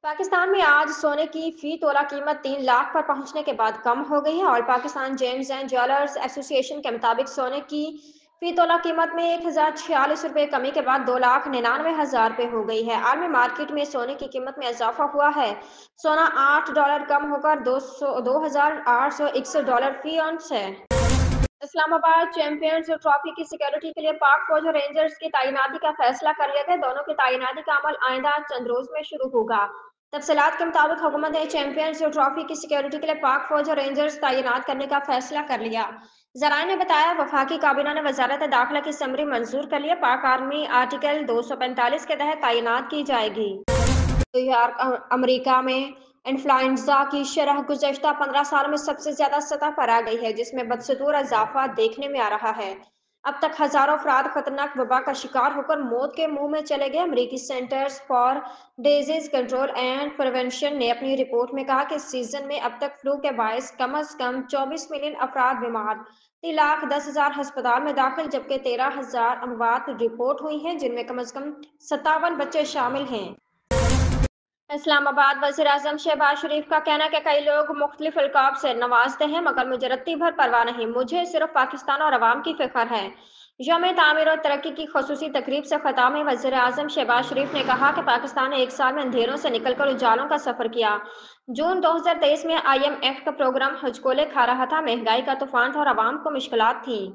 पाकिस्तान में आज सोने की फी तोला कीमत 3 लाख पर पहुंचने के बाद कम हो गई है। और Pakistan James and jewellers association के मुताबिक सोने की फी तोला कीमत में 1046 रुपये कमी के बाद 2,99,000 रुपये हो गई है। आलमी मार्केट में सोने की कीमत में इजाफा हुआ है। सोना $8 कम होकर 2,861 फी औंस है। इस्लामाबाद चैंपियंस ट्रॉफी की सिक्योरिटी के लिए पाक फौज और रेंजर्स की तैनाती का फैसला कर लिया गया। दोनों की तैनाती का अमल आइंदा चंद रोज में शुरू होगा। तफसीलात के मुताबिक हुकूमत ने चैंपियंस ट्रॉफी की सिक्योरिटी के लिए पाक फौज और रेंजर्स तैनात करने का फैसला कर लिया। जराये ने बताया वफाकी काबीना ने वजारत दाखिला की समरी मंजूर कर लिया। पाक आर्मी आर्टिकल 245 के तहत तैनात की जाएगी। न्यूयॉर्क अमेरिका में इन्फ्लुएंजा की शरह गुज़श्ता 15 साल में सबसे ज्यादा सतह पर आ गई है, जिसमें बदस्तूर इजाफा देखने में आ रहा है। अब तक हजारों अफराद खतरनाक वबा का शिकार होकर मौत के मुंह में चले गए। अमेरिकी centres for disease control and prevention ने अपनी रिपोर्ट में कहा कि इस सीजन में अब तक फ्लू के बायस कम अज कम 24 मिलियन अफराद बीमार, 3,10,000 अस्पताल में दाखिल, जबकि 13,000 अमवात रिपोर्ट हुई हैं, जिनमें कम अज कम 57 बच्चे शामिल हैं। इस्लामाबाद वज़ीर आज़म शहबाज शरीफ का कहना है कि कई लोग मुख्तलिफ अलकाब से नवाजते हैं, मगर मुझे रत्ती भर परवाह नहीं। मुझे सिर्फ पाकिस्तान और अवाम की फिक्र है। यौम तामीर और तरक्की की खसूसी तकरीब से खिताब में वज़ीर आज़म शहबाज शरीफ ने कहा कि पाकिस्तान ने एक साल में अंधेरों से निकलकर उजालों का सफ़र किया। जून 2023 में IMF का प्रोग्राम हजकोले खा रहा था, महंगाई का तूफान था और अवाम को मुश्किलात थी।